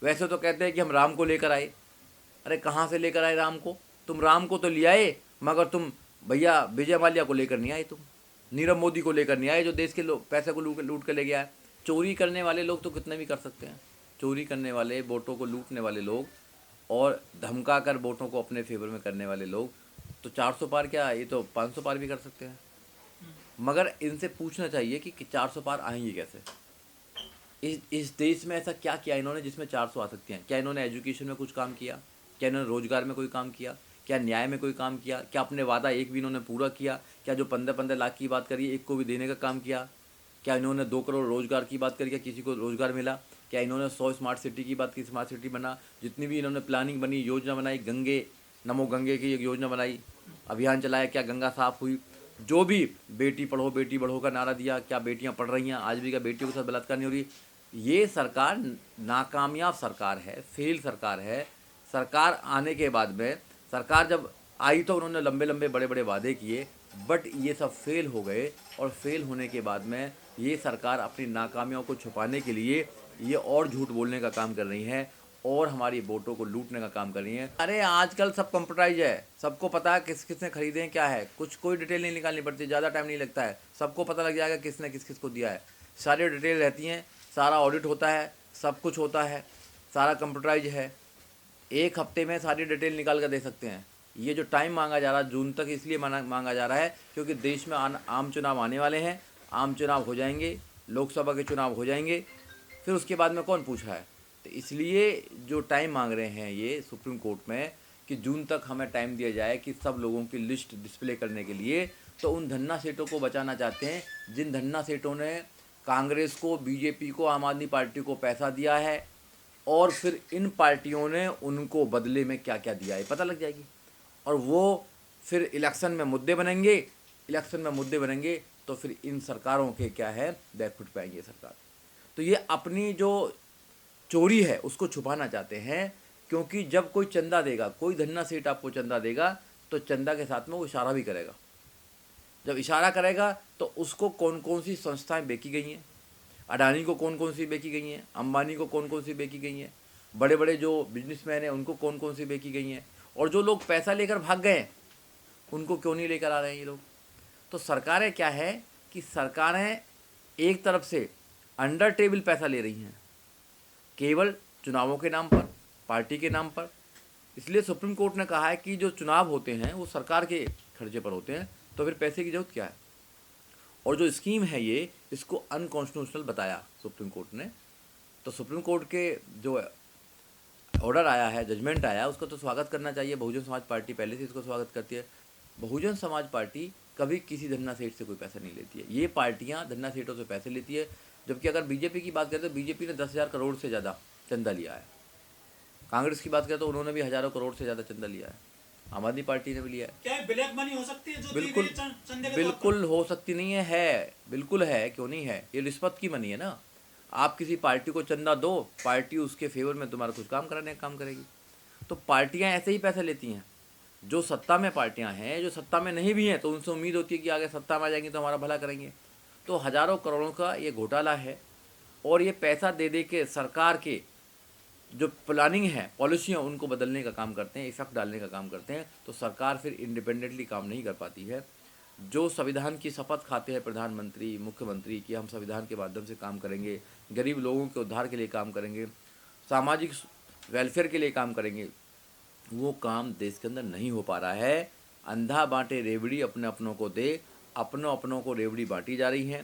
वैसे तो कहते हैं कि हम राम को लेकर आए। अरे कहाँ से लेकर आए राम को? तुम राम को तो ले आए, मगर तुम भैया विजय माल्या को लेकर नहीं आए, तुम नीरव मोदी को लेकर नहीं आए जो देश के लोग पैसे को लूट कर ले गया है। चोरी करने वाले लोग तो कितने भी कर सकते हैं, चोरी करने वाले, वोटों को लूटने वाले लोग और धमका कर वोटों को अपने फेवर में करने वाले लोग तो 400 पार क्या, ये तो 500 पार भी कर सकते हैं। मगर इनसे पूछना चाहिए कि 400 पार आएंगे कैसे। इस देश में ऐसा क्या किया इन्होंने जिसमें 400 आ सकती हैं? क्या इन्होंने एजुकेशन में कुछ काम किया? क्या इन्होंने रोजगार में कोई काम किया? क्या न्याय में कोई काम किया? क्या अपने वादा एक भी इन्होंने पूरा किया? क्या जो 15-15 लाख की बात करी एक को भी देने का काम किया? क्या इन्होंने 2 करोड़ रोजगार की बात करी? क्या किसी को रोजगार मिला? क्या इन्होंने 100 स्मार्ट सिटी की बात की, स्मार्ट सिटी बना? जितनी भी इन्होंने प्लानिंग बनी, योजना बनाई, गंगे नमो गंगे की एक योजना बनाई, अभियान चलाया, क्या गंगा साफ हुई? जो भी बेटी बढ़ो का नारा दिया, क्या बेटियां पढ़ रही हैं? आज भी क्या बेटियों के साथ बलात्कार नहीं हो रही? ये सरकार नाकामयाब सरकार है, फेल सरकार है। सरकार आने के बाद में, सरकार जब आई तो उन्होंने लंबे लंबे बड़े बड़े वादे किए, बट ये सब फेल हो गए। और फेल होने के बाद में ये सरकार अपनी नाकामियों को छुपाने के लिए ये और झूठ बोलने का काम कर रही है और हमारी वोटों को लूटने का काम कर रही है। अरे आजकल सब कंप्यूटराइज है, सबको पता है किस किसने खरीदे हैं, क्या है, कुछ कोई डिटेल नहीं निकालनी पड़ती, ज़्यादा टाइम नहीं लगता है, सबको पता लग जाएगा किसने किस किस को दिया है। सारी डिटेल रहती हैं, सारा ऑडिट होता है, सब कुछ होता है, सारा कंप्यूटराइज है। एक हफ्ते में सारी डिटेल निकाल कर दे सकते हैं। ये जो टाइम मांगा जा रहा है जून तक, इसलिए मांगा जा रहा है क्योंकि देश में आम चुनाव आने वाले हैं, आम चुनाव हो जाएंगे, लोकसभा के चुनाव हो जाएंगे, फिर उसके बाद में कौन पूछ रहा है। तो इसलिए जो टाइम मांग रहे हैं ये सुप्रीम कोर्ट में कि जून तक हमें टाइम दिया जाए कि सब लोगों की लिस्ट डिस्प्ले करने के लिए, तो उन धन्ना सेठों को बचाना चाहते हैं जिन धन्ना सेठों ने कांग्रेस को, बीजेपी को, आम आदमी पार्टी को पैसा दिया है और फिर इन पार्टियों ने उनको बदले में क्या क्या दिया है पता लग जाएगी। और वो फिर इलेक्शन में मुद्दे बनेंगे, इलेक्शन में मुद्दे बनेंगे तो फिर इन सरकारों के क्या है, बैकफुट पे आएंगे सरकार। तो ये अपनी जो चोरी है उसको छुपाना चाहते हैं, क्योंकि जब कोई चंदा देगा, कोई धन्ना सेठ आपको चंदा देगा तो चंदा के साथ में वो इशारा भी करेगा। जब इशारा करेगा तो उसको कौन कौन सी संस्थाएं बेची गई हैं, अडानी को कौन कौन सी बेची गई हैं, अंबानी को कौन कौन सी बेची गई हैं, बड़े बड़े जो बिजनेसमैन हैं उनको कौन कौन सी बेची गई हैं, और जो लोग पैसा लेकर भाग गए हैं उनको क्यों नहीं लेकर आ रहे हैं ये लोग। तो सरकारें क्या है कि सरकारें एक तरफ से अंडर टेबल पैसा ले रही हैं केवल चुनावों के नाम पर, पार्टी के नाम पर। इसलिए सुप्रीम कोर्ट ने कहा है कि जो चुनाव होते हैं वो सरकार के खर्चे पर होते हैं, तो फिर पैसे की जरूरत क्या है। और जो स्कीम है ये, इसको अनकॉन्स्टिट्यूशनल बताया सुप्रीम कोर्ट ने। तो सुप्रीम कोर्ट के जो ऑर्डर आया है, जजमेंट आया है, उसका तो स्वागत करना चाहिए। बहुजन समाज पार्टी पहले से इसको स्वागत करती है। बहुजन समाज पार्टी कभी किसी धन्ना सेठ से कोई पैसा नहीं लेती है, ये पार्टियां धन्ना सेठों से पैसे लेती है। जबकि अगर बीजेपी की बात करें तो बीजेपी ने 10,000 करोड़ से ज़्यादा चंदा लिया है। कांग्रेस की बात करें तो उन्होंने भी हज़ारों करोड़ से ज़्यादा चंदा लिया है, आम आदमी पार्टी ने भी लिया है। क्या ब्लैक मनी हो सकती है जो बिल्कुल, चंदे के तौर पर? बिल्कुल हो सकती नहीं है, बिल्कुल है, क्यों नहीं है। ये रिश्वत की मनी है ना। आप किसी पार्टी को चंदा दो, पार्टी उसके फेवर में तुम्हारा कुछ काम कराने का काम करेगी। तो पार्टियां ऐसे ही पैसे लेती हैं। जो सत्ता में पार्टियां हैं, जो सत्ता में नहीं भी हैं, तो उनसे उम्मीद होती है कि आगे सत्ता में आ जाएंगी तो हमारा भला करेंगे। तो हज़ारों करोड़ों का ये घोटाला है। और ये पैसा दे दे के सरकार के जो प्लानिंग है, पॉलिसियाँ, उनको बदलने का काम करते हैं, इफेक्ट डालने का काम करते हैं। तो सरकार फिर इंडिपेंडेंटली काम नहीं कर पाती है। जो संविधान की शपथ खाते हैं प्रधानमंत्री, मुख्यमंत्री कि हम संविधान के माध्यम से काम करेंगे, गरीब लोगों के उद्धार के लिए काम करेंगे, सामाजिक वेलफेयर के लिए काम करेंगे, वो काम देश के अंदर नहीं हो पा रहा है। अंधा बांटे रेवड़ी अपने अपनों को दे, अपनों अपनों को रेवड़ी बांटी जा रही है,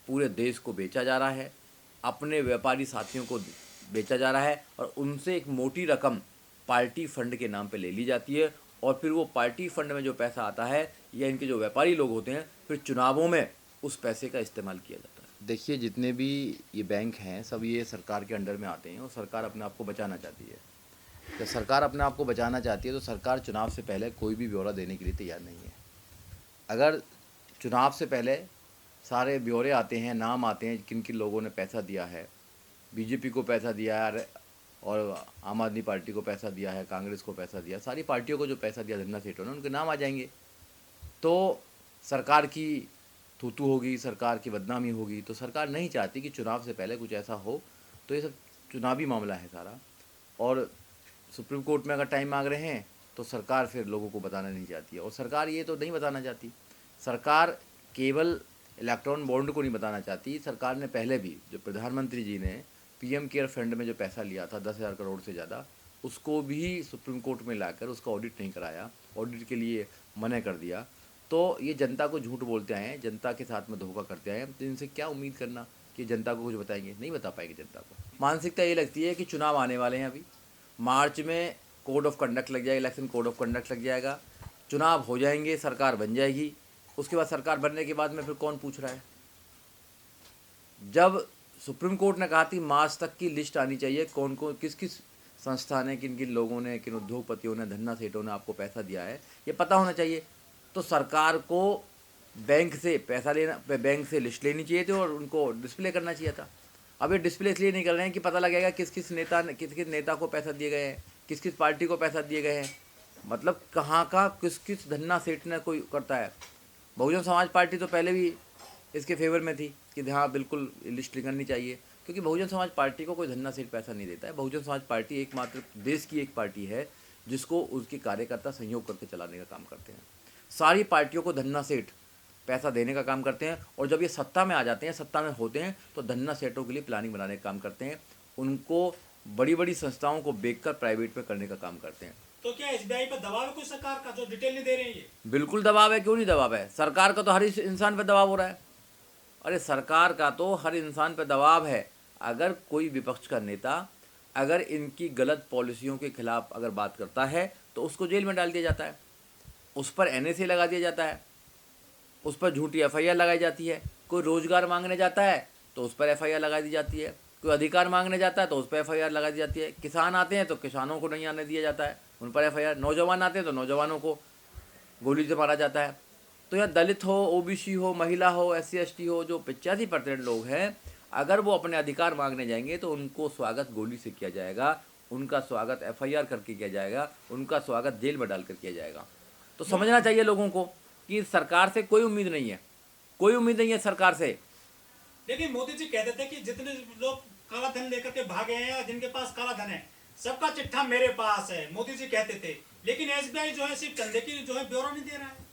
पूरे देश को बेचा जा रहा है, अपने व्यापारी साथियों को बेचा जा रहा है, और उनसे एक मोटी रकम पार्टी फंड के नाम पे ले ली जाती है। और फिर वो पार्टी फंड में जो पैसा आता है, या इनके जो व्यापारी लोग होते हैं, फिर चुनावों में उस पैसे का इस्तेमाल किया जाता है। देखिए, जितने भी ये बैंक हैं सब ये सरकार के अंडर में आते हैं और सरकार अपने आप को बचाना चाहती है। जब सरकार अपने आप को बचाना चाहती है तो सरकार चुनाव से पहले कोई भी ब्यौरा देने के लिए तैयार नहीं है। अगर चुनाव से पहले सारे ब्यौरे आते हैं, नाम आते हैं किन किन लोगों ने पैसा दिया है, बीजेपी को पैसा दिया है और आम आदमी पार्टी को पैसा दिया है, कांग्रेस को पैसा दिया, सारी पार्टियों को जो पैसा दिया धन्ना सेठों ने, उनके नाम आ जाएंगे, तो सरकार की थूथू होगी, सरकार की बदनामी होगी। तो सरकार नहीं चाहती कि चुनाव से पहले कुछ ऐसा हो। तो ये सब चुनावी मामला है सारा। और सुप्रीम कोर्ट में अगर टाइम मांग रहे हैं तो सरकार फिर लोगों को बताना नहीं चाहती है। और सरकार ये तो नहीं बताना चाहती, सरकार केवल इलेक्ट्रॉन बॉन्ड को नहीं बताना चाहती, सरकार ने पहले भी जो प्रधानमंत्री जी ने पीएम केयर फंड में जो पैसा लिया था 10,000 करोड़ से ज़्यादा, उसको भी सुप्रीम कोर्ट में लाकर उसका ऑडिट नहीं कराया, ऑडिट के लिए मना कर दिया। तो ये जनता को झूठ बोलते आए हैं, जनता के साथ में धोखा करते आए हैं, तो इनसे क्या उम्मीद करना कि जनता को कुछ बताएंगे, नहीं बता पाएंगे जनता को। मानसिकता ये लगती है कि चुनाव आने वाले हैं, अभी मार्च में कोड ऑफ कंडक्ट लग जाएगा, इलेक्शन कोड ऑफ कंडक्ट लग जाएगा, चुनाव हो जाएंगे, सरकार बन जाएगी, उसके बाद सरकार बनने के बाद में फिर कौन पूछ रहा है। जब सुप्रीम कोर्ट ने कहा थी मार्च तक की लिस्ट आनी चाहिए, कौन कौन किस किस संस्था ने, किन किन लोगों ने, किन उद्योगपतियों ने, धन्ना सेठों ने आपको पैसा दिया है, ये पता होना चाहिए। तो सरकार को बैंक से पैसा लेना, बैंक से लिस्ट लेनी चाहिए थी और उनको डिस्प्ले करना चाहिए था। अब ये डिस्प्ले इसलिए नहीं कर रहे हैं कि पता लगेगा किस किस नेता को पैसा दिए गए हैं, किस किस पार्टी को पैसा दिए गए हैं, मतलब कहाँ का किस किस धन्ना सेठ ने कोई करता है। बहुजन समाज पार्टी तो पहले भी इसके फेवर में थी कि हाँ बिल्कुल लिस्ट करनी चाहिए, क्योंकि बहुजन समाज पार्टी को कोई धन्ना सेठ पैसा नहीं देता है। बहुजन समाज पार्टी एकमात्र देश की एक पार्टी है जिसको उसके कार्यकर्ता सहयोग करके चलाने का काम करते हैं। सारी पार्टियों को धन्ना सेठ पैसा देने का काम करते हैं, और जब ये सत्ता में आ जाते हैं, सत्ता में होते हैं, तो धन्ना सेठों के लिए प्लानिंग बनाने का काम करते हैं, उनको बड़ी बड़ी संस्थाओं को बेचकर प्राइवेट में करने का काम करते हैं। तो क्या एसबीआई पर दबाव है कोई सरकार का जो डिटेल नहीं दे रही है ये? बिल्कुल दबाव है, क्यों नहीं दबाव है, सरकार का तो हर इंसान पर दबाव हो रहा है। अरे सरकार का तो हर इंसान पर दबाव है। अगर कोई विपक्ष का नेता अगर इनकी गलत पॉलिसियों के खिलाफ अगर बात करता है तो उसको जेल में डाल दिया जाता है, उस पर एनएसए लगा दिया जाता है, उस पर झूठी एफआईआर लगाई जाती है। कोई रोजगार मांगने जाता है तो उस पर एफआईआर लगा दी जाती है, कोई अधिकार मांगने जाता है तो उस पर एफआईआर लगा दी जाती है। किसान आते हैं तो किसानों को नहीं आने दिया जाता है, उन पर एफआईआर। नौजवान आते हैं तो नौजवानों को गोली से मारा जाता है। तो यह दलित हो, ओबीसी हो, महिला हो, SC ST हो, जो 85% लोग हैं, अगर वो अपने अधिकार मांगने जाएंगे तो उनको स्वागत गोली से किया जाएगा, उनका स्वागत एफआईआर करके किया जाएगा, उनका स्वागत जेल में डालकर किया जाएगा। तो समझना चाहिए लोगों को कि सरकार से कोई उम्मीद नहीं है, कोई उम्मीद नहीं है सरकार से। लेकिन मोदी जी कहते थे कि जितने लोग काला धन लेकर के भागे हैं या जिनके पास काला धन है सबका चिट्ठा मेरे पास है, मोदी जी कहते थे। लेकिन एसबीआई जो है सिर्फ धंधे की जो है ब्यौरा नहीं दे रहा है।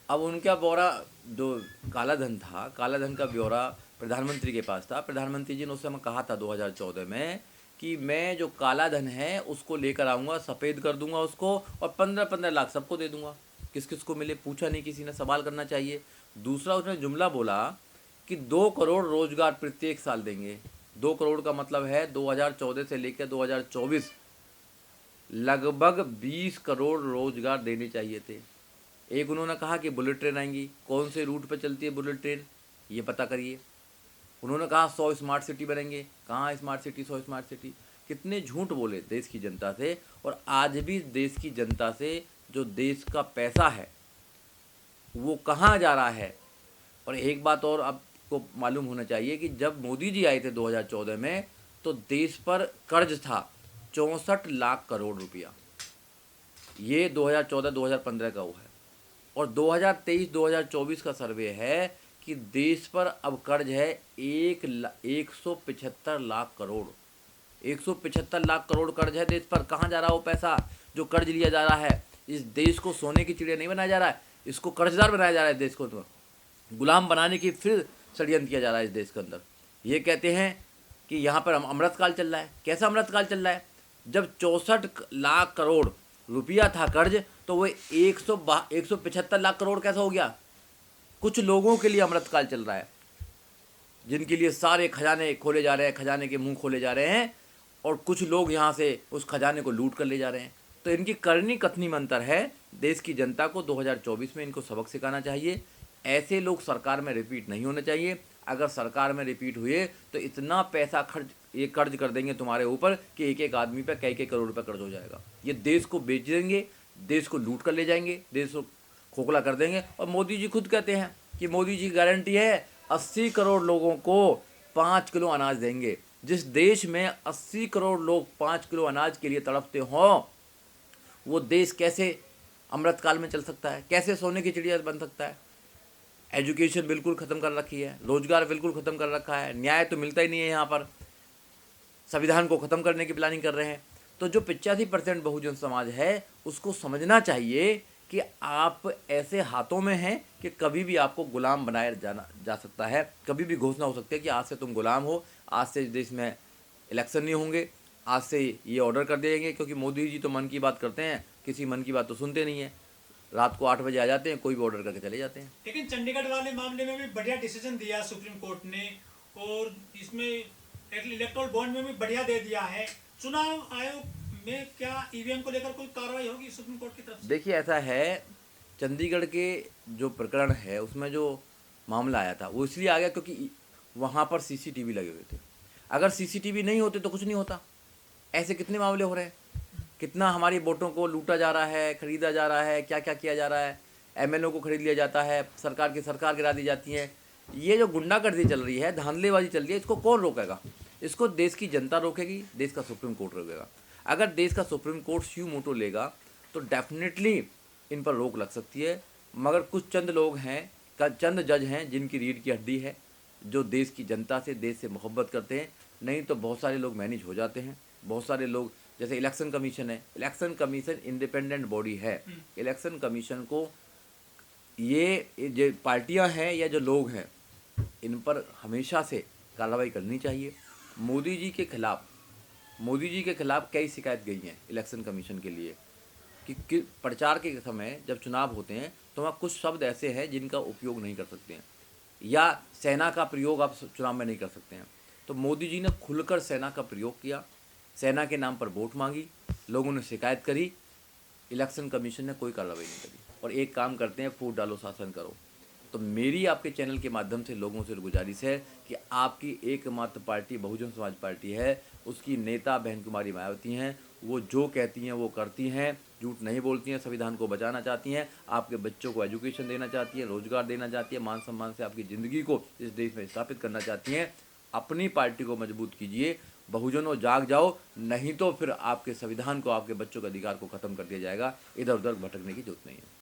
अब उनका ब्यौरा जो काला धन था, काला धन का ब्यौरा प्रधानमंत्री के पास था। प्रधानमंत्री जी ने उस समय कहा था 2014 में कि मैं जो काला धन है उसको लेकर आऊँगा, सफ़ेद कर दूंगा उसको, और 15-15 लाख सबको दे दूंगा। किस किस को मिले पूछा नहीं किसी ने, सवाल करना चाहिए। दूसरा उसने जुमला बोला कि 2 करोड़ रोजगार प्रत्येक साल देंगे। 2 करोड़ का मतलब है 2014 से लेकर 2024 लगभग 20 करोड़ रोजगार देने चाहिए थे। एक उन्होंने कहा कि बुलेट ट्रेन आएंगी, कौन से रूट पर चलती है बुलेट ट्रेन ये पता करिए। उन्होंने कहा 100 स्मार्ट सिटी बनेंगे, कहाँ स्मार्ट सिटी, 100 स्मार्ट सिटी। कितने झूठ बोले देश की जनता से, और आज भी देश की जनता से जो देश का पैसा है वो कहाँ जा रहा है। और एक बात और आपको मालूम होना चाहिए कि जब मोदी जी आए थे 2014 में तो देश पर कर्ज था 64 लाख करोड़ रुपया। ये 2014-2015 का वो है। और 2023-2024 का सर्वे है कि देश पर अब कर्ज है 175 लाख करोड़। 175 लाख करोड़ कर्ज है देश पर। कहाँ जा रहा है वो पैसा जो कर्ज लिया जा रहा है? इस देश को सोने की चिड़िया नहीं बनाया जा रहा है, इसको कर्जदार बनाया जा रहा है। देश को तो गुलाम बनाने की फिर षड्यंत्र किया जा रहा है इस देश के अंदर। ये कहते हैं कि यहाँ पर अमृतकाल चल रहा है। कैसा अमृतकाल चल रहा है? जब 64 लाख करोड़ रुपया था कर्ज, तो वो 175 लाख करोड़ कैसा हो गया? कुछ लोगों के लिए अमृतकाल चल रहा है, जिनके लिए सारे खजाने खोले जा रहे हैं, खजाने के मुंह खोले जा रहे हैं, और कुछ लोग यहाँ से उस खजाने को लूट कर ले जा रहे हैं। तो इनकी करनी कथनी में अंतर है। देश की जनता को 2024 में इनको सबक सिखाना चाहिए। ऐसे लोग सरकार में रिपीट नहीं होने चाहिए। अगर सरकार में रिपीट हुए तो इतना पैसा कर्ज कर देंगे तुम्हारे ऊपर कि एक एक आदमी पे कई करोड़ रुपये कर्ज हो जाएगा। ये देश को बेच देंगे, देश को लूट कर ले जाएंगे, देश को खोखला कर देंगे। और मोदी जी खुद कहते हैं कि मोदी जी की गारंटी है 80 करोड़ लोगों को 5 किलो अनाज देंगे। जिस देश में 80 करोड़ लोग 5 किलो अनाज के लिए तड़पते हों, वो देश कैसे अमृतकाल में चल सकता है? कैसे सोने की चिड़िया बन सकता है? एजुकेशन बिल्कुल ख़त्म कर रखी है, रोजगार बिल्कुल ख़त्म कर रखा है, न्याय तो मिलता ही नहीं है यहाँ पर, संविधान को ख़त्म करने की प्लानिंग कर रहे हैं। तो जो 85% बहुजन समाज है उसको समझना चाहिए कि आप ऐसे हाथों में हैं कि कभी भी आपको गुलाम बनाया जा सकता है, कभी भी घोषणा हो सकती है कि आज से तुम गुलाम हो, आज से देश में इलेक्शन नहीं होंगे, आज से ये ऑर्डर कर देंगे। क्योंकि मोदी जी तो मन की बात करते हैं, किसी मन की बात तो सुनते नहीं हैं। रात को 8 बजे आ जाते हैं, कोई भी ऑर्डर करके चले जाते हैं। लेकिन चंडीगढ़ वाले मामले में भी बढ़िया डिसीजन दिया सुप्रीम कोर्ट ने, और इसमें इलेक्टोरल बॉन्ड में भी बढ़िया दे दिया है। चुनाव आयोग में क्या ईवीएम को लेकर कोई कार्रवाई होगी सुप्रीम कोर्ट की तरफ से? देखिए ऐसा है, चंडीगढ़ के जो प्रकरण है उसमें जो मामला आया था वो इसलिए आ गया क्योंकि वहाँ पर सीसीटीवी लगे हुए थे। अगर सीसीटीवी नहीं होते तो कुछ नहीं होता। ऐसे कितने मामले हो रहे हैं, कितना हमारी वोटों को लूटा जा रहा है, खरीदा जा रहा है, क्या क्या किया जा रहा है, एमएलए को खरीद लिया जाता है, सरकार गिरा दी जाती है। ये जो गुंडागर्दी चल रही है, धांधलेबाजी चल रही है, इसको कौन रोकेगा? इसको देश की जनता रोकेगी, देश का सुप्रीम कोर्ट रोकेगा। अगर देश का सुप्रीम कोर्ट स्यू मोटो लेगा तो डेफिनेटली इन पर रोक लग सकती है। मगर कुछ चंद लोग हैं, चंद जज हैं जिनकी रीढ़ की हड्डी है, जो देश की जनता से, देश से मोहब्बत करते हैं। नहीं तो बहुत सारे लोग मैनेज हो जाते हैं। बहुत सारे लोग, जैसे इलेक्शन कमीशन है, इलेक्शन कमीशन इंडिपेंडेंट बॉडी है। इलेक्शन कमीशन को ये जो पार्टियां हैं या जो लोग हैं, इन पर हमेशा से कार्रवाई करनी चाहिए। मोदी जी के खिलाफ कई शिकायत गई हैं इलेक्शन कमीशन के लिए कि प्रचार के समय जब चुनाव होते हैं तो वहाँ कुछ शब्द ऐसे हैं जिनका उपयोग नहीं कर सकते हैं, या सेना का प्रयोग आप चुनाव में नहीं कर सकते हैं। तो मोदी जी ने खुलकर सेना का प्रयोग किया, सेना के नाम पर वोट मांगी, लोगों ने शिकायत करी, इलेक्शन कमीशन ने कोई कार्रवाई नहीं करी। और एक काम करते हैं, फूट डालो शासन करो। तो मेरी आपके चैनल के माध्यम से लोगों से गुजारिश है कि आपकी एकमात्र पार्टी बहुजन समाज पार्टी है, उसकी नेता बहन कुमारी मायावती हैं, वो जो कहती हैं वो करती हैं, झूठ नहीं बोलती हैं, संविधान को बचाना चाहती हैं, आपके बच्चों को एजुकेशन देना चाहती हैं, रोजगार देना चाहती हैं, मान सम्मान से आपकी ज़िंदगी को इस देश में स्थापित करना चाहती हैं। अपनी पार्टी को मजबूत कीजिए, बहुजनों जाग जाओ, नहीं तो फिर आपके संविधान को, आपके बच्चों के अधिकार को ख़त्म कर दिया जाएगा। इधर उधर भटकने की जरूरत नहीं है।